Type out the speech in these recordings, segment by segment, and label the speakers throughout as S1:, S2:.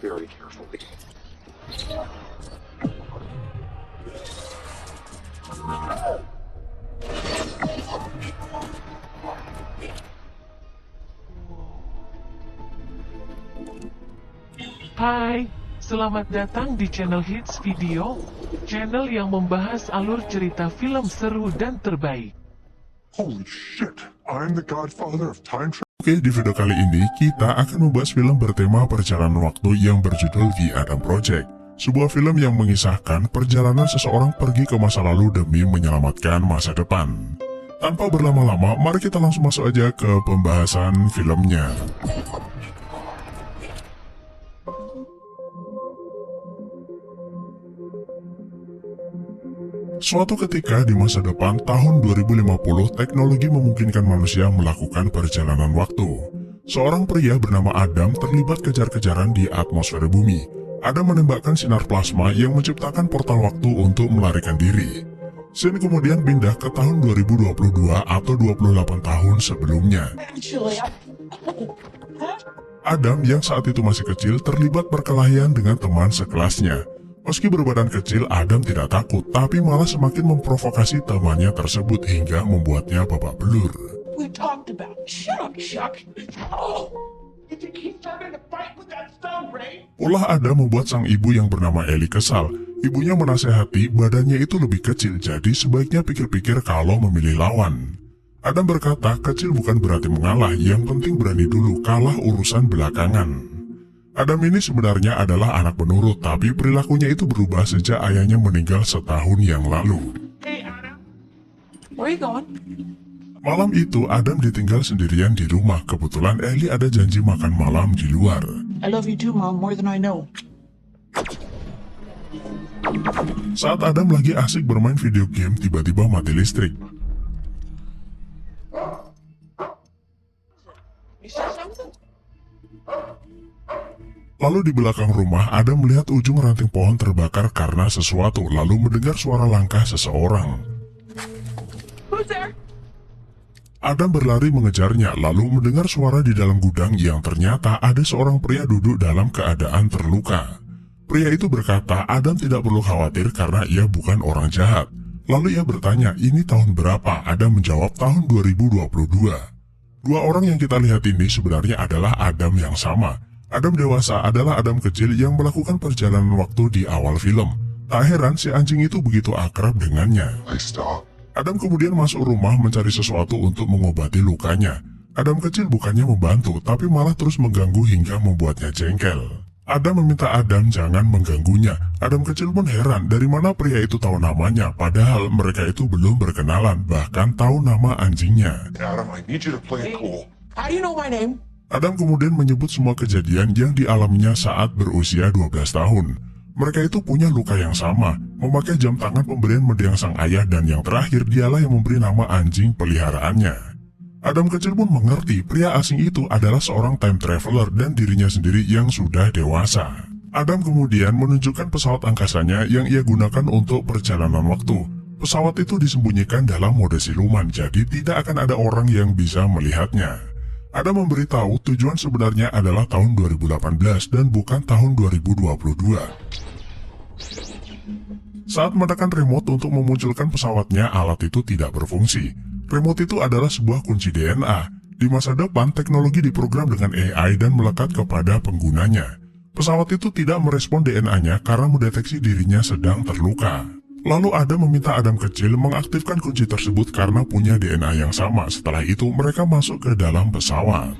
S1: very carefully.
S2: Hai, selamat datang di channel Hits Video, channel yang membahas alur cerita film seru dan terbaik.
S3: Holy shit, I'm the godfather of time travel.
S4: Oke, di video kali ini kita akan membahas film bertema perjalanan waktu yang berjudul The Adam Project. Sebuah film yang mengisahkan perjalanan seseorang pergi ke masa lalu demi menyelamatkan masa depan. Tanpa berlama-lama, mari kita langsung masuk aja ke pembahasan filmnya. Suatu ketika di masa depan tahun 2050, teknologi memungkinkan manusia melakukan perjalanan waktu. Seorang pria bernama Adam terlibat kejar-kejaran di atmosfer bumi. Adam menembakkan sinar plasma yang menciptakan portal waktu untuk melarikan diri. Scene kemudian pindah ke tahun 2022 atau 28 tahun sebelumnya. Adam yang saat itu masih kecil terlibat perkelahian dengan teman sekelasnya. Meski berbadan kecil, Adam tidak takut, tapi malah semakin memprovokasi temannya tersebut hingga membuatnya babak belur.
S5: We talked about. Shut up, Chuck. Oh, did you keep having a fight with that stone, Ray?
S4: Ulah Adam membuat sang ibu yang bernama Ellie kesal. Ibunya menasehati badannya itu lebih kecil, jadi sebaiknya pikir-pikir kalau memilih lawan. Adam berkata, kecil bukan berarti mengalah, yang penting berani dulu, kalah urusan belakangan. Adam ini sebenarnya adalah anak penurut, tapi perilakunya itu berubah sejak ayahnya meninggal setahun yang lalu.
S5: Hey, Adam. Where you going?
S4: Malam itu, Adam ditinggal sendirian di rumah. Kebetulan Ellie ada janji makan malam di luar.
S5: I love you too, Mom, more than I know.
S4: Saat Adam lagi asik bermain video game, tiba-tiba mati listrik.
S5: You said something?
S4: Lalu di belakang rumah, Adam melihat ujung ranting pohon terbakar karena sesuatu, lalu mendengar suara langkah seseorang.
S5: Who's there?
S4: Adam berlari mengejarnya, lalu mendengar suara di dalam gudang yang ternyata ada seorang pria duduk dalam keadaan terluka. Pria itu berkata, Adam tidak perlu khawatir karena ia bukan orang jahat. Lalu ia bertanya, ini tahun berapa? Adam menjawab, tahun 2022. Dua orang yang kita lihat ini sebenarnya adalah Adam yang sama. Adam dewasa adalah Adam kecil yang melakukan perjalanan waktu di awal film. Tak heran si anjing itu begitu akrab dengannya. Adam kemudian masuk rumah mencari sesuatu untuk mengobati lukanya. Adam kecil bukannya membantu, tapi malah terus mengganggu hingga membuatnya jengkel. Adam meminta Adam jangan mengganggunya. Adam kecil pun heran dari mana pria itu tahu namanya, padahal mereka itu belum berkenalan, bahkan tahu nama anjingnya.
S3: Adam, I need you to play it cool.
S5: How do you know my name?
S4: Adam kemudian menyebut semua kejadian yang dialaminya saat berusia 12 tahun. Mereka itu punya luka yang sama, memakai jam tangan pemberian mendiang sang ayah, dan yang terakhir dialah yang memberi nama anjing peliharaannya. Adam kecil pun mengerti pria asing itu adalah seorang time traveler dan dirinya sendiri yang sudah dewasa. Adam kemudian menunjukkan pesawat angkasanya yang ia gunakan untuk perjalanan waktu. Pesawat itu disembunyikan dalam mode siluman, jadi tidak akan ada orang yang bisa melihatnya. Adam memberitahu tujuan sebenarnya adalah tahun 2018 dan bukan tahun 2022. Saat menekan remote untuk memunculkan pesawatnya, alat itu tidak berfungsi. Remote itu adalah sebuah kunci DNA. Di masa depan, teknologi diprogram dengan AI dan melekat kepada penggunanya. Pesawat itu tidak merespon DNA-nya karena mendeteksi dirinya sedang terluka. Lalu Adam meminta Adam kecil mengaktifkan kunci tersebut karena punya DNA yang sama. Setelah itu mereka masuk ke dalam pesawat.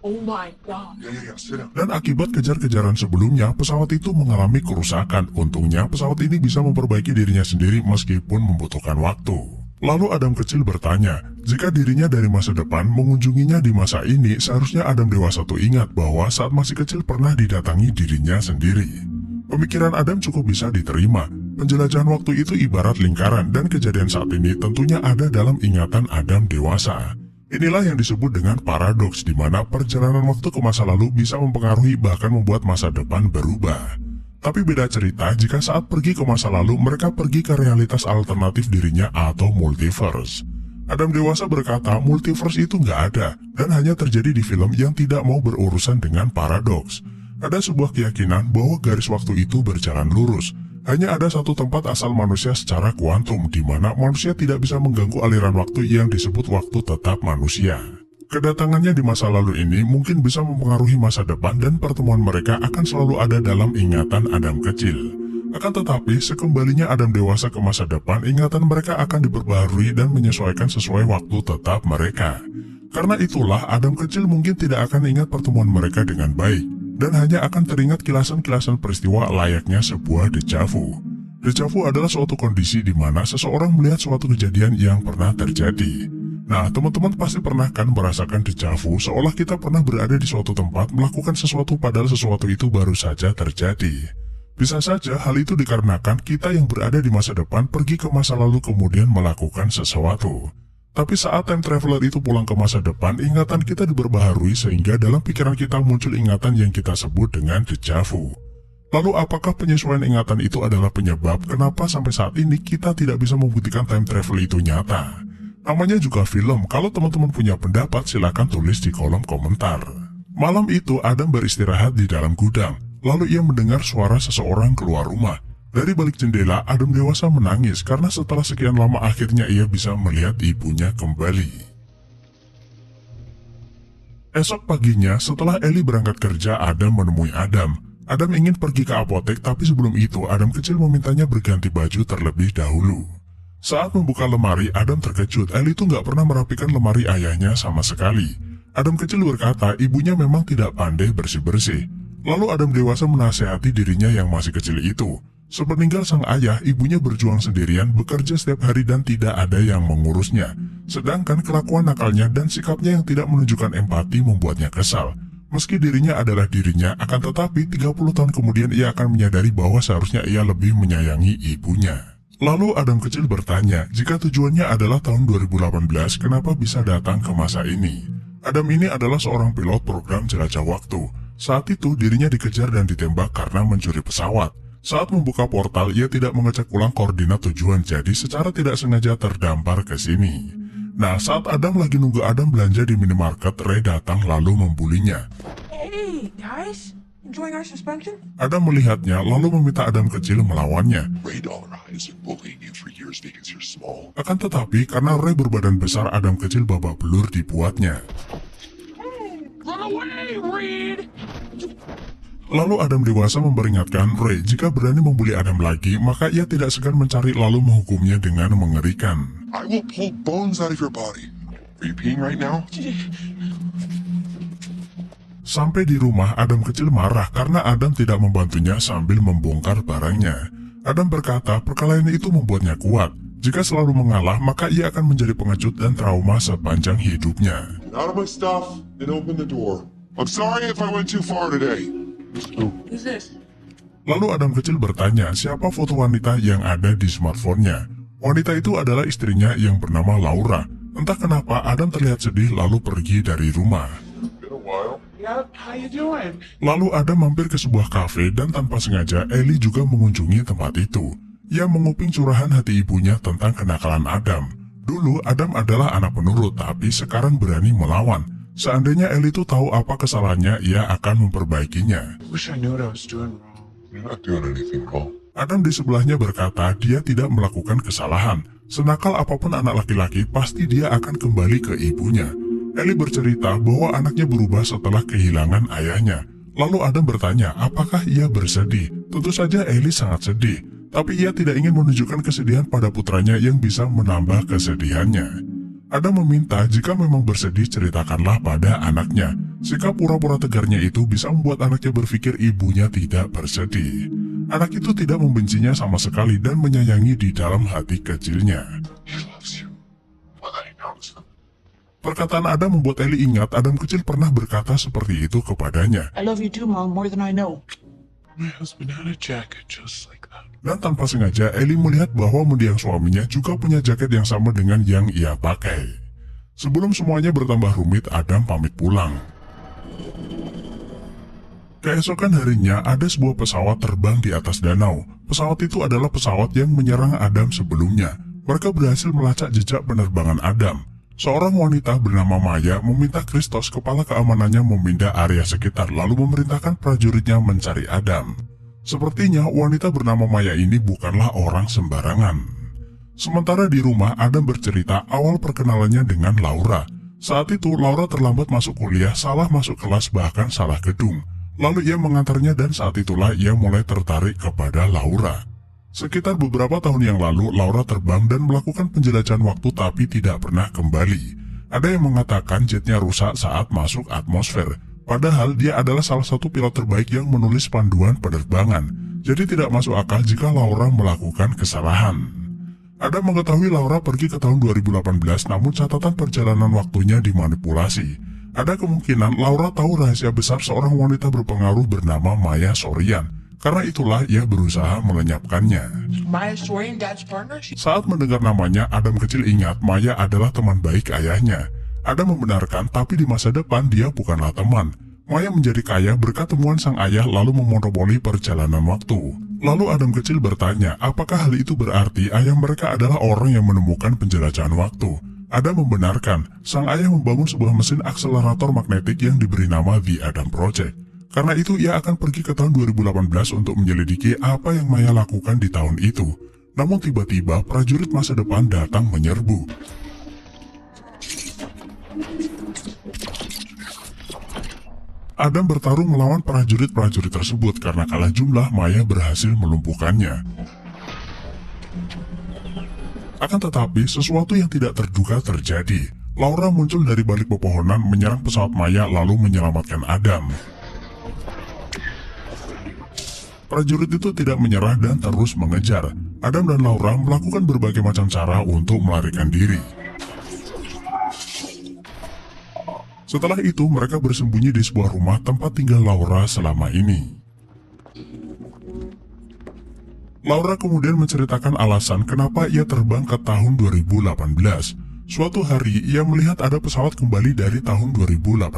S5: Oh my God.
S3: Sit down.
S4: Dan akibat kejar-kejaran sebelumnya, pesawat itu mengalami kerusakan. Untungnya pesawat ini bisa memperbaiki dirinya sendiri meskipun membutuhkan waktu. Lalu Adam kecil bertanya, jika dirinya dari masa depan mengunjunginya di masa ini, seharusnya Adam dewasa tuh ingat bahwa saat masih kecil pernah didatangi dirinya sendiri. Pemikiran Adam cukup bisa diterima. Penjelajahan waktu itu ibarat lingkaran dan kejadian saat ini tentunya ada dalam ingatan Adam dewasa. Inilah yang disebut dengan paradoks, di mana perjalanan waktu ke masa lalu bisa mempengaruhi bahkan membuat masa depan berubah. Tapi beda cerita jika saat pergi ke masa lalu mereka pergi ke realitas alternatif dirinya atau multiverse. Adam dewasa berkata multiverse itu nggak ada dan hanya terjadi di film yang tidak mau berurusan dengan paradoks. Ada sebuah keyakinan bahwa garis waktu itu berjalan lurus. Hanya ada satu tempat asal manusia secara kuantum di mana manusia tidak bisa mengganggu aliran waktu yang disebut waktu tetap manusia. Kedatangannya di masa lalu ini mungkin bisa mempengaruhi masa depan dan pertemuan mereka akan selalu ada dalam ingatan Adam kecil. Akan tetapi, sekembalinya Adam dewasa ke masa depan, ingatan mereka akan diperbaharui dan menyesuaikan sesuai waktu tetap mereka. Karena itulah, Adam kecil mungkin tidak akan ingat pertemuan mereka dengan baik, dan hanya akan teringat kilasan-kilasan peristiwa layaknya sebuah deja vu. Deja vu adalah suatu kondisi di mana seseorang melihat suatu kejadian yang pernah terjadi. Nah, teman-teman pasti pernah kan merasakan deja vu seolah kita pernah berada di suatu tempat melakukan sesuatu padahal sesuatu itu baru saja terjadi. Bisa saja hal itu dikarenakan kita yang berada di masa depan pergi ke masa lalu kemudian melakukan sesuatu. Tapi saat time traveler itu pulang ke masa depan, ingatan kita diperbaharui sehingga dalam pikiran kita muncul ingatan yang kita sebut dengan deja vu. Lalu apakah penyesuaian ingatan itu adalah penyebab kenapa sampai saat ini kita tidak bisa membuktikan time travel itu nyata? Namanya juga film, kalau teman-teman punya pendapat silakan tulis di kolom komentar. Malam itu Adam beristirahat di dalam gudang. Lalu ia mendengar suara seseorang keluar rumah. Dari balik jendela, Adam dewasa menangis karena setelah sekian lama akhirnya ia bisa melihat ibunya kembali. Esok paginya, setelah Ellie berangkat kerja, Adam menemui Adam. Adam ingin pergi ke apotek, tapi sebelum itu Adam kecil memintanya berganti baju terlebih dahulu. Saat membuka lemari, Adam terkejut. Ellie itu nggak pernah merapikan lemari ayahnya sama sekali. Adam kecil berkata ibunya memang tidak pandai bersih-bersih. Lalu Adam dewasa menasehati dirinya yang masih kecil itu. Sepeninggal sang ayah, ibunya berjuang sendirian, bekerja setiap hari dan tidak ada yang mengurusnya. Sedangkan kelakuan nakalnya dan sikapnya yang tidak menunjukkan empati membuatnya kesal. Meski dirinya adalah dirinya, akan tetapi 30 tahun kemudian ia akan menyadari bahwa seharusnya ia lebih menyayangi ibunya. Lalu Adam kecil bertanya, jika tujuannya adalah tahun 2018, kenapa bisa datang ke masa ini? Adam ini adalah seorang pilot program jelajah waktu. Saat itu dirinya dikejar dan ditembak karena mencuri pesawat. Saat membuka portal, ia tidak mengecek ulang koordinat tujuan, jadi secara tidak sengaja terdampar ke sini. Nah, saat Adam lagi nunggu Adam belanja di minimarket, Ray datang lalu membulinya.
S5: Hey, guys. Enjoying our suspension?
S4: Adam melihatnya lalu meminta Adam kecil melawannya.
S3: Ray Dollar has been bullying you for years because you're small.
S4: Akan tetapi, karena Ray berbadan besar, Adam kecil babak belur dibuatnya.
S5: Run away, Reed!
S4: Lalu Adam dewasa memperingatkan Ray jika berani membuli Adam lagi, maka ia tidak segan mencari lalu menghukumnya dengan mengerikan.
S3: I will pull bones out of your body. Are you peeing right now?
S4: Sampai di rumah, Adam kecil marah karena Adam tidak membantunya sambil membongkar barangnya. Adam berkata perkelahian itu membuatnya kuat. Jika selalu mengalah, maka ia akan menjadi pengecut dan trauma sepanjang hidupnya.
S3: Get out of my stuff and open the door. I'm sorry if I went too far today.
S5: Who's this?
S4: Lalu Adam kecil bertanya siapa foto wanita yang ada di smartphone-nya. Wanita itu adalah istrinya yang bernama Laura. Entah kenapa Adam terlihat sedih lalu pergi dari rumah.
S3: Been a while.
S5: Yep, how you doing?
S4: Lalu Adam mampir ke sebuah kafe dan tanpa sengaja Ellie juga mengunjungi tempat itu. Ia menguping curahan hati ibunya tentang kenakalan Adam. Dulu Adam adalah anak penurut tapi sekarang berani melawan. Seandainya Ellie itu tahu apa kesalahannya, ia akan memperbaikinya.
S5: Wish I knew what I was doing wrong.
S3: You're not doing anything wrong.
S4: Adam di sebelahnya berkata dia tidak melakukan kesalahan. Senakal apapun anak laki-laki, pasti dia akan kembali ke ibunya. Ellie bercerita bahwa anaknya berubah setelah kehilangan ayahnya. Lalu Adam bertanya apakah ia bersedih. Tentu saja Ellie sangat sedih. Tapi ia tidak ingin menunjukkan kesedihan pada putranya yang bisa menambah kesedihannya. Adam meminta jika memang bersedih ceritakanlah pada anaknya. Sikap pura-pura tegarnya itu bisa membuat anaknya berpikir ibunya tidak bersedih. Anak itu tidak membencinya sama sekali dan menyayangi di dalam hati kecilnya.
S3: He loves you. Well, I know so.
S4: Perkataan Adam membuat Ellie ingat Adam kecil pernah berkata seperti itu kepadanya.
S5: I love you too, Mom, more than I know.
S2: My husband had a jacket just like that.
S4: Dan tanpa sengaja, Ellie melihat bahwa mendiang suaminya juga punya jaket yang sama dengan yang ia pakai. Sebelum semuanya bertambah rumit, Adam pamit pulang. Keesokan harinya, ada sebuah pesawat terbang di atas danau. Pesawat itu adalah pesawat yang menyerang Adam sebelumnya. mereka berhasil melacak jejak penerbangan Adam. Seorang wanita bernama Maya meminta Christos, kepala keamanannya, memindah area sekitar lalu memerintahkan prajuritnya mencari Adam. Sepertinya wanita bernama Maya ini bukanlah orang sembarangan. Sementara di rumah, Adam bercerita awal perkenalannya dengan Laura. Saat itu Laura terlambat masuk kuliah, salah masuk kelas, bahkan salah gedung. Lalu ia mengantarnya dan saat itulah ia mulai tertarik kepada Laura. Sekitar beberapa tahun yang lalu, Laura terbang dan melakukan penjelajahan waktu tapi tidak pernah kembali. Ada yang mengatakan jetnya rusak saat masuk atmosfer. Padahal dia adalah salah satu pilot terbaik yang menulis panduan penerbangan. Jadi tidak masuk akal jika Laura melakukan kesalahan. Ada mengetahui Laura pergi ke tahun 2018, namun catatan perjalanan waktunya dimanipulasi. Ada kemungkinan Laura tahu rahasia besar seorang wanita berpengaruh bernama Maya Sorian. Karena itulah ia berusaha melenyapkannya.
S5: Maya Sorian, Dad's partner?
S4: Saat mendengar namanya, Adam kecil ingat Maya adalah teman baik ayahnya. Adam membenarkan, tapi di masa depan dia bukanlah teman. Maya menjadi kaya berkat temuan sang ayah lalu memonopoli perjalanan waktu. Lalu Adam kecil bertanya, apakah hal itu berarti ayah mereka adalah orang yang menemukan penjelajahan waktu? Adam membenarkan, sang ayah membangun sebuah mesin akselerator magnetik yang diberi nama The Adam Project. Karena itu ia akan pergi ke tahun 2018 untuk menyelidiki apa yang Maya lakukan di tahun itu. Namun tiba-tiba prajurit masa depan datang menyerbu. Adam bertarung melawan prajurit-prajurit tersebut. Karena kalah jumlah, Maya berhasil melumpuhkannya. Akan tetapi, sesuatu yang tidak terduga terjadi. Laura muncul dari balik pepohonan, menyerang pesawat Maya lalu menyelamatkan Adam. Prajurit itu tidak menyerah dan terus mengejar. Adam dan Laura melakukan berbagai macam cara untuk melarikan diri. Setelah itu, mereka bersembunyi di sebuah rumah tempat tinggal Laura selama ini. Laura kemudian menceritakan alasan kenapa ia terbang ke tahun 2018. Suatu hari, ia melihat ada pesawat kembali dari tahun 2018.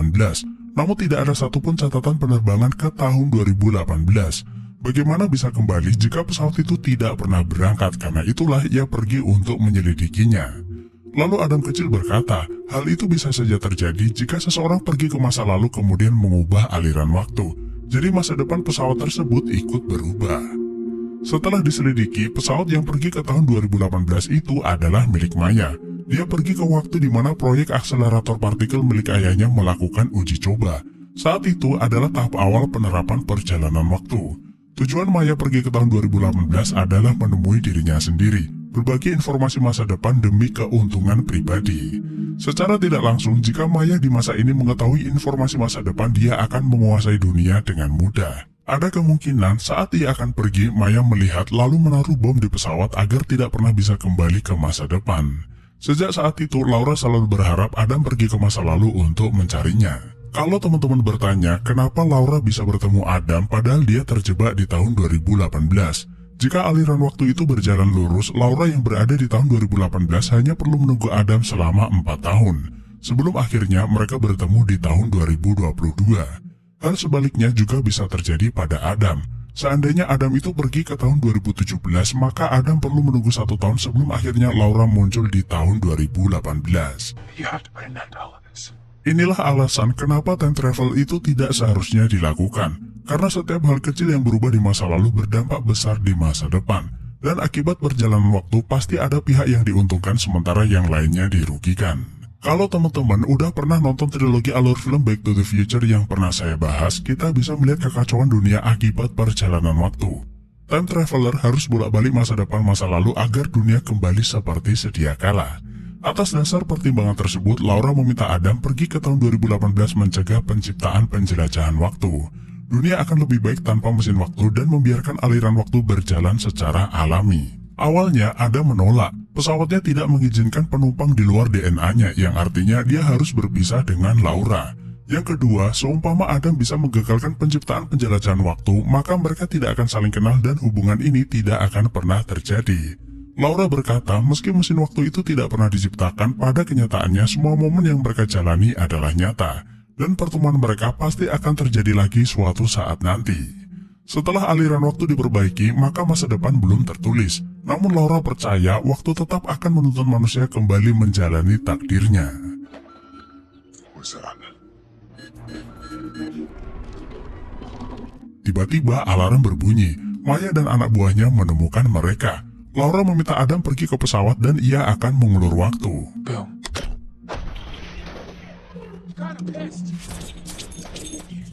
S4: Namun tidak ada satupun catatan penerbangan ke tahun 2018. Bagaimana bisa kembali jika pesawat itu tidak pernah berangkat? Karena itulah ia pergi untuk menyelidikinya. Lalu Adam kecil berkata, hal itu bisa saja terjadi jika seseorang pergi ke masa lalu kemudian mengubah aliran waktu. Jadi masa depan pesawat tersebut ikut berubah. Setelah diselidiki, pesawat yang pergi ke tahun 2018 itu adalah milik Maya. Dia pergi ke waktu di mana proyek akselerator partikel milik ayahnya melakukan uji coba. Saat itu adalah tahap awal penerapan perjalanan waktu. Tujuan Maya pergi ke tahun 2018 adalah menemui dirinya sendiri, berbagi informasi masa depan demi keuntungan pribadi. Secara tidak langsung, jika Maya di masa ini mengetahui informasi masa depan, dia akan menguasai dunia dengan mudah. Ada kemungkinan saat ia akan pergi, Maya melihat lalu menaruh bom di pesawat agar tidak pernah bisa kembali ke masa depan. Sejak saat itu, Laura selalu berharap Adam pergi ke masa lalu untuk mencarinya. Kalau teman-teman bertanya, kenapa Laura bisa bertemu Adam padahal dia terjebak di tahun 2018? Jika aliran waktu itu berjalan lurus, Laura yang berada di tahun 2018 hanya perlu menunggu Adam selama 4 tahun. Sebelum akhirnya mereka bertemu di tahun 2022. Hal sebaliknya juga bisa terjadi pada Adam. Seandainya Adam itu pergi ke tahun 2017, maka Adam perlu menunggu 1 tahun sebelum akhirnya Laura muncul di tahun 2018.
S5: You have to put an end to all of this.
S4: Inilah alasan kenapa time travel itu tidak seharusnya dilakukan. Karena setiap hal kecil yang berubah di masa lalu berdampak besar di masa depan. Dan akibat perjalanan waktu pasti ada pihak yang diuntungkan sementara yang lainnya dirugikan. Kalau teman-teman udah pernah nonton trilogi alur film Back to the Future yang pernah saya bahas, kita bisa melihat kekacauan dunia akibat perjalanan waktu. Time traveler harus bolak-balik masa depan masa lalu agar dunia kembali seperti sedia kala. Atas dasar pertimbangan tersebut, Laura meminta Adam pergi ke tahun 2018 mencegah penciptaan penjelajahan waktu. Dunia akan lebih baik tanpa mesin waktu dan membiarkan aliran waktu berjalan secara alami. Awalnya Adam menolak, pesawatnya tidak mengizinkan penumpang di luar DNA-nya, yang artinya dia harus berpisah dengan Laura. Yang kedua, seumpama Adam bisa menggagalkan penciptaan penjelajahan waktu, maka mereka tidak akan saling kenal dan hubungan ini tidak akan pernah terjadi. Laura berkata, meski mesin waktu itu tidak pernah diciptakan, pada kenyataannya semua momen yang mereka jalani adalah nyata, dan pertemuan mereka pasti akan terjadi lagi suatu saat nanti. Setelah aliran waktu diperbaiki, maka masa depan belum tertulis. Namun Laura percaya waktu tetap akan menuntun manusia kembali menjalani takdirnya.
S3: What's that?
S4: Tiba-tiba alarm berbunyi. Maya dan anak buahnya menemukan mereka. Laura meminta Adam pergi ke pesawat dan ia akan mengulur waktu.
S5: Boom. Kind of pissed.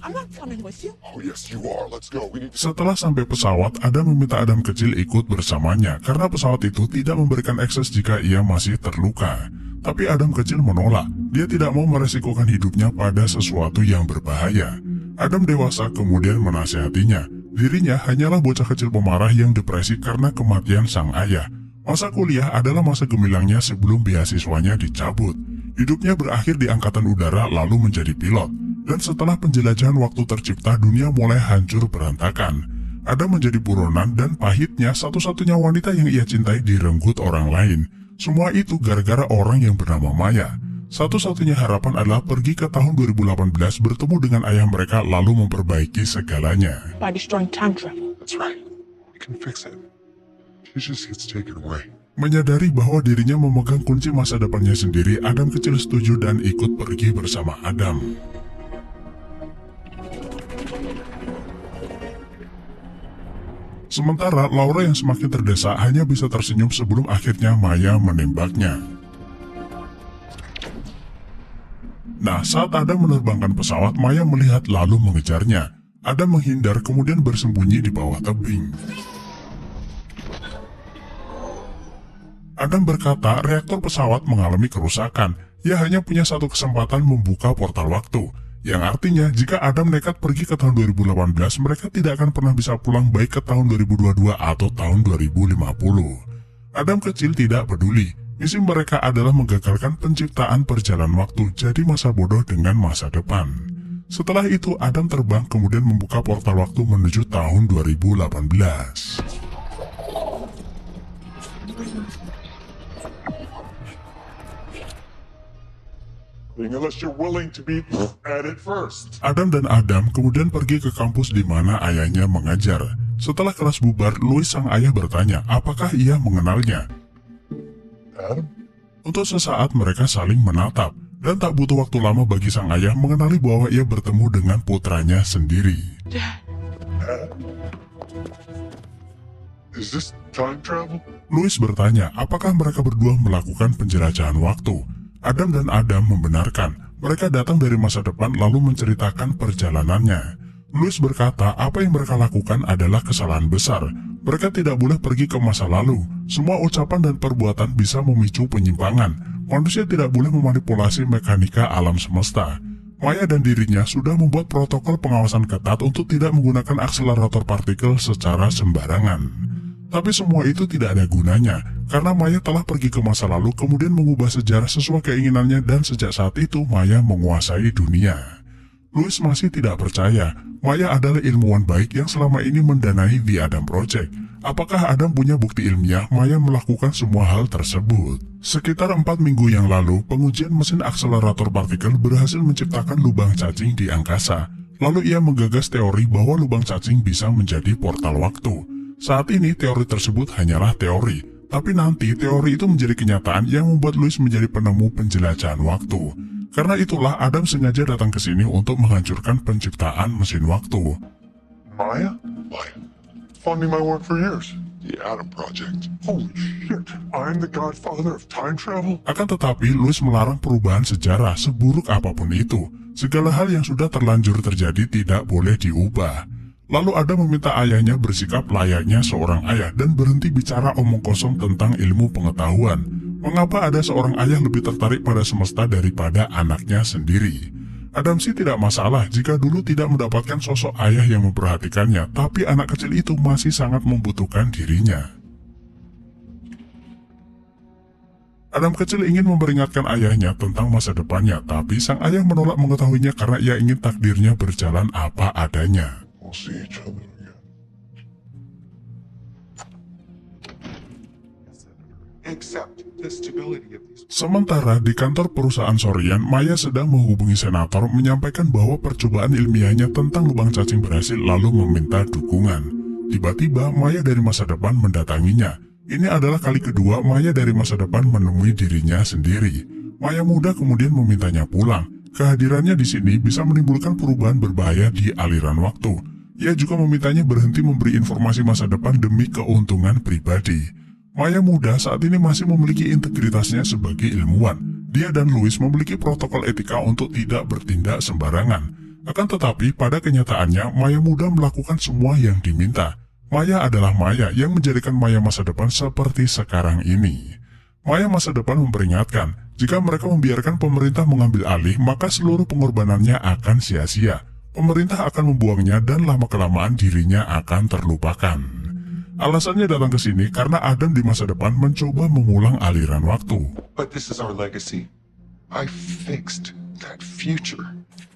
S5: I'm not coming with you.
S3: Oh, yes, you are. Let's go. We need to...
S4: Setelah sampai pesawat, Adam meminta Adam kecil ikut bersamanya karena pesawat itu tidak memberikan akses jika ia masih terluka. Tapi Adam kecil menolak. Dia tidak mau meresikokan hidupnya pada sesuatu yang berbahaya. Adam dewasa kemudian menasihatinya. Dirinya hanyalah bocah kecil pemarah yang depresi karena kematian sang ayah. Masa kuliah adalah masa gemilangnya sebelum beasiswanya dicabut. Hidupnya berakhir di angkatan udara lalu menjadi pilot. Dan setelah penjelajahan waktu tercipta, dunia mulai hancur berantakan. Adam menjadi buronan dan pahitnya satu-satunya wanita yang ia cintai direnggut orang lain. Semua itu gara-gara orang yang bernama Maya. Satu-satunya harapan adalah pergi ke tahun 2018 bertemu dengan ayah mereka lalu memperbaiki segalanya.
S5: By destroying time travel.
S3: That's right. We can fix it. She just gets taken away.
S4: Menyadari bahwa dirinya memegang kunci masa depannya sendiri, Adam kecil setuju dan ikut pergi bersama Adam. Sementara Laura yang semakin terdesak hanya bisa tersenyum sebelum akhirnya Maya menembaknya. Nah, saat Adam menerbangkan pesawat, Maya melihat lalu mengejarnya. Adam menghindar kemudian bersembunyi di bawah tebing. Adam berkata reaktor pesawat mengalami kerusakan. Ia hanya punya satu kesempatan membuka portal waktu. Yang artinya jika Adam nekat pergi ke tahun 2018, mereka tidak akan pernah bisa pulang baik ke tahun 2022 atau tahun 2050. Adam kecil tidak peduli. Misi mereka adalah menggagalkan penciptaan perjalanan waktu jadi masa bodoh dengan masa depan. Setelah itu Adam terbang kemudian membuka portal waktu menuju tahun 2018.
S3: Unless you're willing to be at it first.
S4: Adam dan Adam kemudian pergi ke kampus di mana ayahnya mengajar. Setelah kelas bubar, Louis sang ayah bertanya apakah ia mengenalnya.
S3: Adam?
S4: Untuk sesaat mereka saling menatap, dan tak butuh waktu lama bagi sang ayah mengenali bahwa ia bertemu dengan putranya sendiri.
S3: Adam? Is this time travel?
S4: Louis bertanya apakah mereka berdua melakukan penjelajahan waktu. Adam dan Adam membenarkan, mereka datang dari masa depan lalu menceritakan perjalanannya. Louis berkata apa yang mereka lakukan adalah kesalahan besar. Mereka tidak boleh pergi ke masa lalu. Semua ucapan dan perbuatan bisa memicu penyimpangan. Manusia tidak boleh memanipulasi mekanika alam semesta. Maya dan dirinya sudah membuat protokol pengawasan ketat untuk tidak menggunakan akselerator partikel secara sembarangan. Tapi semua itu tidak ada gunanya, karena Maya telah pergi ke masa lalu kemudian mengubah sejarah sesuai keinginannya dan sejak saat itu Maya menguasai dunia. Louis masih tidak percaya, Maya adalah ilmuwan baik yang selama ini mendanai The Adam Project. Apakah Adam punya bukti ilmiah Maya melakukan semua hal tersebut? Sekitar 4 minggu yang lalu, pengujian mesin akselerator partikel berhasil menciptakan lubang cacing di angkasa. Lalu ia menggagas teori bahwa lubang cacing bisa menjadi portal waktu. Saat ini teori tersebut hanyalah teori, tapi nanti teori itu menjadi kenyataan yang membuat Louis menjadi penemu penjelajahan waktu. Karena itulah Adam sengaja datang ke sini untuk menghancurkan penciptaan mesin waktu.
S3: Maya? Maya. Funding my work for years. The Adam Project. Holy shit. I'm the godfather of time travel?
S4: Akan tetapi, Louis melarang perubahan sejarah seburuk apapun itu. Segala hal yang sudah terlanjur terjadi tidak boleh diubah. Lalu Adam meminta ayahnya bersikap layaknya seorang ayah dan berhenti bicara omong kosong tentang ilmu pengetahuan. Mengapa ada seorang ayah lebih tertarik pada semesta daripada anaknya sendiri? Adam sih tidak masalah jika dulu tidak mendapatkan sosok ayah yang memperhatikannya, tapi anak kecil itu masih sangat membutuhkan dirinya. Adam kecil ingin memperingatkan ayahnya tentang masa depannya, tapi sang ayah menolak mengetahuinya karena ia ingin takdirnya berjalan apa adanya.
S3: We'll see each other again.
S1: Accept the stability of these.
S4: Sementara di kantor perusahaan Sorian, Maya sedang menghubungi senator menyampaikan bahwa percobaan ilmiahnya tentang lubang cacing berhasil lalu meminta dukungan. Tiba-tiba Maya dari masa depan mendatanginya. Ini adalah kali kedua Maya dari masa depan menemui dirinya sendiri. Maya muda kemudian memintanya pulang. Kehadirannya di sini bisa menimbulkan perubahan berbahaya di aliran waktu. Ia juga memintanya berhenti memberi informasi masa depan demi keuntungan pribadi. Maya muda saat ini masih memiliki integritasnya sebagai ilmuwan. Dia dan Louis memiliki protokol etika untuk tidak bertindak sembarangan. Akan tetapi pada kenyataannya Maya muda melakukan semua yang diminta. Maya adalah Maya yang menjadikan Maya masa depan seperti sekarang ini. Maya masa depan memperingatkan, jika mereka membiarkan pemerintah mengambil alih, maka seluruh pengorbanannya akan sia-sia. Pemerintah akan membuangnya dan lama-kelamaan dirinya akan terlupakan. Alasannya datang ke sini karena Adam di masa depan mencoba mengulang aliran waktu.
S1: But this is our legacy. I fixed that future.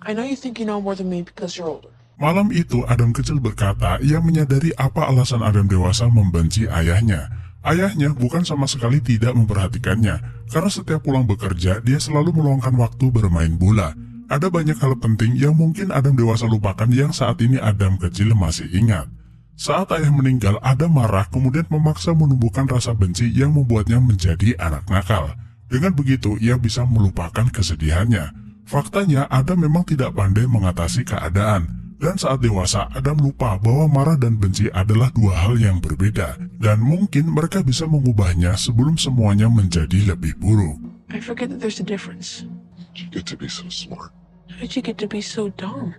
S6: I know you think you know more than me because you're older.
S4: Malam itu Adam kecil berkata ia menyadari apa alasan Adam dewasa membenci ayahnya. Ayahnya bukan sama sekali tidak memperhatikannya, karena setiap pulang bekerja dia selalu meluangkan waktu bermain bola. Ada banyak hal penting yang mungkin Adam dewasa lupakan yang saat ini Adam kecil masih ingat. Saat ayah meninggal, Adam marah kemudian memaksa menumbuhkan rasa benci yang membuatnya menjadi anak nakal. Dengan begitu, ia bisa melupakan kesedihannya. Faktanya, Adam memang tidak pandai mengatasi keadaan. Dan saat dewasa, Adam lupa bahwa marah dan benci adalah dua hal yang berbeda. Dan mungkin mereka bisa mengubahnya sebelum semuanya menjadi lebih buruk.
S6: I forget that there's a difference.
S3: You get to be so smart.
S6: How did you get to be so dumb?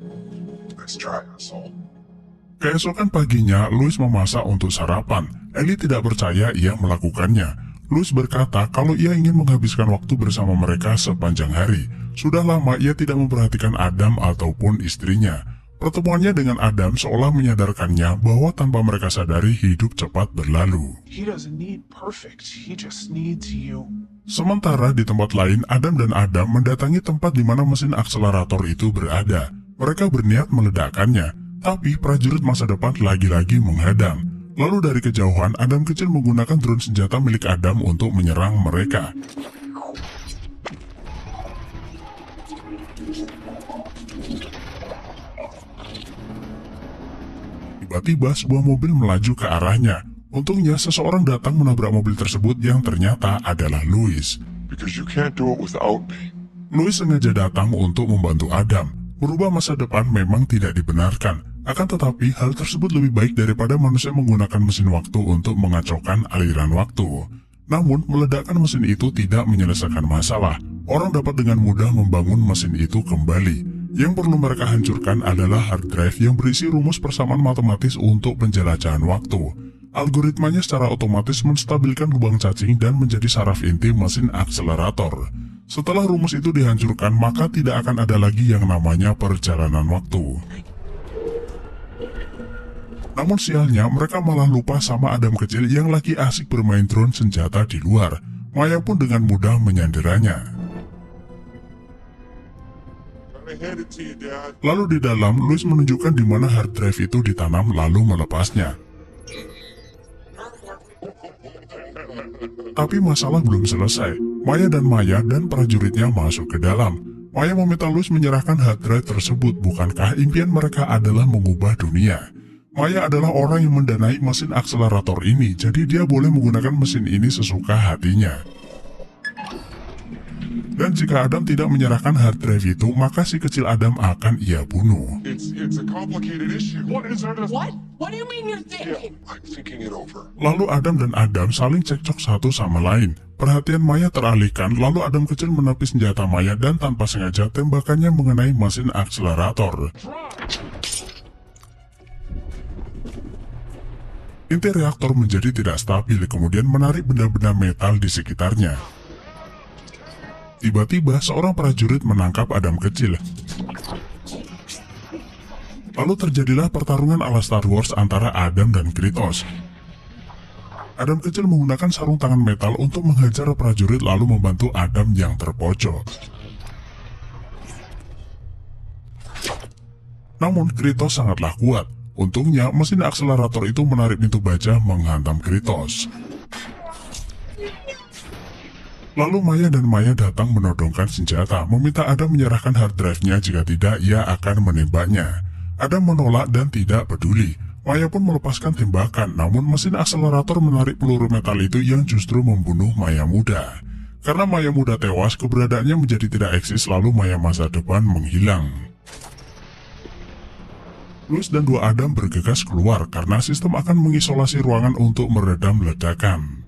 S3: Let's try, asshole.
S4: Keesokan paginya, Louis memasak untuk sarapan. Ellie tidak percaya ia melakukannya. Louis berkata kalau ia ingin menghabiskan waktu bersama mereka sepanjang hari. Sudah lama ia tidak memperhatikan Adam ataupun istrinya. Pertemuannya dengan Adam seolah menyadarkannya bahwa tanpa mereka sadari hidup cepat berlalu.
S1: He doesn't need perfect. He just needs you.
S4: Sementara di tempat lain, Adam dan Adam mendatangi tempat di mana mesin akselerator itu berada. Mereka berniat meledakkannya. Tapi prajurit masa depan lagi-lagi menghadang. Lalu dari kejauhan, Adam kecil menggunakan drone senjata milik Adam untuk menyerang mereka. Tiba-tiba sebuah mobil melaju ke arahnya. Untungnya seseorang datang menabrak mobil tersebut yang ternyata adalah Louis.
S3: Because you can't do it without me.
S4: Louis sengaja datang untuk membantu Adam. Merubah masa depan memang tidak dibenarkan. Akan tetapi, hal tersebut lebih baik daripada manusia menggunakan mesin waktu untuk mengacaukan aliran waktu. Namun, meledakkan mesin itu tidak menyelesaikan masalah. Orang dapat dengan mudah membangun mesin itu kembali. Yang perlu mereka hancurkan adalah hard drive yang berisi rumus persamaan matematis untuk penjelajahan waktu. Algoritmanya secara otomatis menstabilkan lubang cacing dan menjadi saraf inti mesin akselerator. Setelah rumus itu dihancurkan, maka tidak akan ada lagi yang namanya perjalanan waktu. Namun sialnya, mereka malah lupa sama Adam kecil yang lagi asik bermain drone senjata di luar. Maya pun dengan mudah menyanderanya. Lalu di dalam, Louis menunjukkan di mana hard drive itu ditanam lalu melepasnya. Tapi masalah belum selesai. Maya dan prajuritnya masuk ke dalam. Maya meminta Louis menyerahkan hard drive tersebut. Bukankah impian mereka adalah mengubah dunia? Maya adalah orang yang mendanai mesin akselerator ini, jadi dia boleh menggunakan mesin ini sesuka hatinya. Dan jika Adam tidak menyerahkan hard drive itu, maka si kecil Adam akan ia bunuh.
S3: It's a complicated issue. What is there to...
S6: What? What do you mean you're thinking?
S3: I'm thinking it over.
S4: Lalu Adam dan Adam saling cekcok satu sama lain. Perhatian Maya teralihkan, lalu Adam kecil menepis senjata Maya dan tanpa sengaja tembakannya mengenai mesin akselerator. Inti reaktor menjadi tidak stabil, kemudian menarik benda-benda metal di sekitarnya. Tiba-tiba seorang prajurit menangkap Adam kecil. Lalu terjadilah pertarungan ala Star Wars antara Adam dan Kratos. Adam kecil menggunakan sarung tangan metal untuk menghajar prajurit lalu membantu Adam yang terpojok. Namun Kratos sangatlah kuat. Untungnya mesin akselerator itu menarik pintu baja menghantam Kratos. Lalu Maya datang menodongkan senjata, meminta Adam menyerahkan hard drive-nya, jika tidak ia akan menembaknya. Adam menolak dan tidak peduli. Maya pun melepaskan tembakan, namun mesin akselerator menarik peluru metal itu yang justru membunuh Maya muda. Karena Maya muda tewas, keberadaannya menjadi tidak eksis, lalu Maya masa depan menghilang. Louis dan dua Adam bergegas keluar karena sistem akan mengisolasi ruangan untuk meredam ledakan.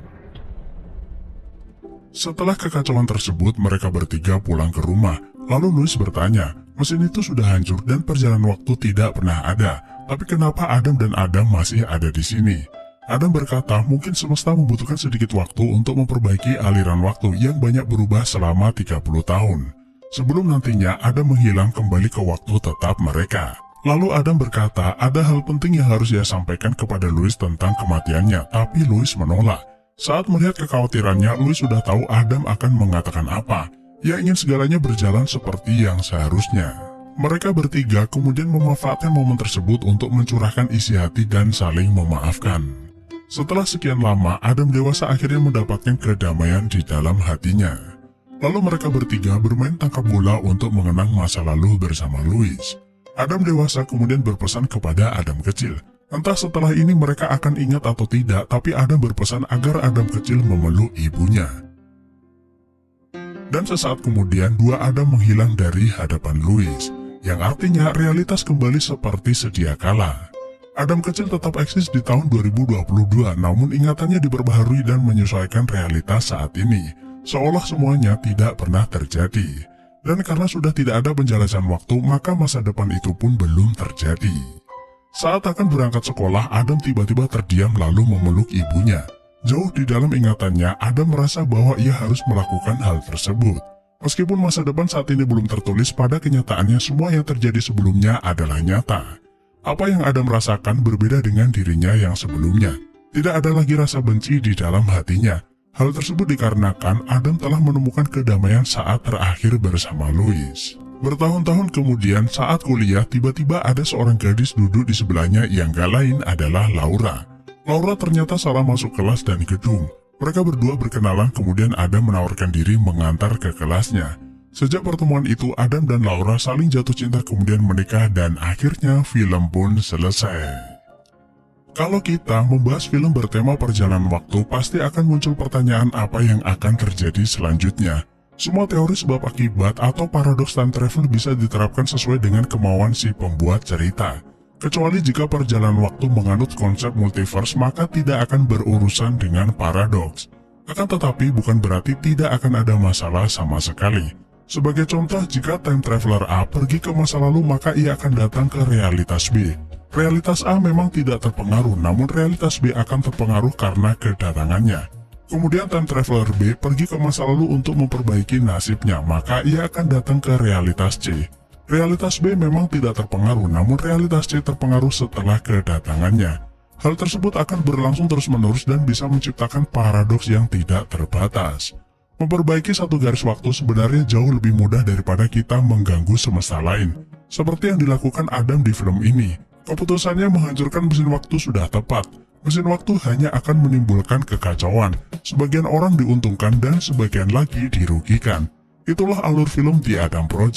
S4: Setelah kekacauan tersebut, mereka bertiga pulang ke rumah. Lalu Louis bertanya, mesin itu sudah hancur dan perjalanan waktu tidak pernah ada. Tapi kenapa Adam dan Adam masih ada di sini? Adam berkata, mungkin semesta membutuhkan sedikit waktu untuk memperbaiki aliran waktu yang banyak berubah selama 30 tahun. Sebelum nantinya Adam menghilang kembali ke waktu tetap mereka. Lalu Adam berkata, ada hal penting yang harus dia sampaikan kepada Louis tentang kematiannya, tapi Louis menolak. Saat melihat kekhawatirannya, Louis sudah tahu Adam akan mengatakan apa. Ia ingin segalanya berjalan seperti yang seharusnya. Mereka bertiga kemudian memanfaatkan momen tersebut untuk mencurahkan isi hati dan saling memaafkan. Setelah sekian lama, Adam dewasa akhirnya mendapatkan kedamaian di dalam hatinya. Lalu mereka bertiga bermain tangkap bola untuk mengenang masa lalu bersama Louis. Adam dewasa kemudian berpesan kepada Adam kecil. Entah setelah ini mereka akan ingat atau tidak, tapi Adam berpesan agar Adam kecil memeluk ibunya. Dan sesaat kemudian, dua Adam menghilang dari hadapan Louis. Yang artinya realitas kembali seperti sedia kala. Adam kecil tetap eksis di tahun 2022, namun ingatannya diperbaharui dan menyesuaikan realitas saat ini, seolah semuanya tidak pernah terjadi. Dan karena sudah tidak ada penjelasan waktu, maka masa depan itu pun belum terjadi. Saat akan berangkat sekolah, Adam tiba-tiba terdiam lalu memeluk ibunya. Jauh di dalam ingatannya, Adam merasa bahwa ia harus melakukan hal tersebut. Meskipun masa depan saat ini belum tertulis, pada kenyataannya semua yang terjadi sebelumnya adalah nyata. Apa yang Adam rasakan berbeda dengan dirinya yang sebelumnya. Tidak ada lagi rasa benci di dalam hatinya. Hal tersebut dikarenakan Adam telah menemukan kedamaian saat terakhir bersama Louis. Bertahun-tahun kemudian saat kuliah, tiba-tiba ada seorang gadis duduk di sebelahnya yang gak lain adalah Laura. Laura ternyata salah masuk kelas dan gedung. Mereka berdua berkenalan, kemudian Adam menawarkan diri mengantar ke kelasnya. Sejak pertemuan itu, Adam dan Laura saling jatuh cinta kemudian menikah dan akhirnya film pun selesai. Kalau kita membahas film bertema perjalanan waktu, pasti akan muncul pertanyaan apa yang akan terjadi selanjutnya. Semua teori sebab akibat atau paradoks time travel bisa diterapkan sesuai dengan kemauan si pembuat cerita. Kecuali jika perjalanan waktu menganut konsep multiverse, maka tidak akan berurusan dengan paradoks. Akan tetapi bukan berarti tidak akan ada masalah sama sekali. Sebagai contoh, jika time traveler A pergi ke masa lalu, maka ia akan datang ke realitas B. Realitas A memang tidak terpengaruh, namun realitas B akan terpengaruh karena kedatangannya. Kemudian time traveler B pergi ke masa lalu untuk memperbaiki nasibnya, maka ia akan datang ke realitas C. Realitas B memang tidak terpengaruh, namun realitas C terpengaruh setelah kedatangannya. Hal tersebut akan berlangsung terus-menerus dan bisa menciptakan paradoks yang tidak terbatas. Memperbaiki satu garis waktu sebenarnya jauh lebih mudah daripada kita mengganggu semesta lain. Seperti yang dilakukan Adam di film ini. Keputusannya menghancurkan mesin waktu sudah tepat. Mesin waktu hanya akan menimbulkan kekacauan. Sebagian orang diuntungkan dan sebagian lagi dirugikan. Itulah alur film The Adam Project.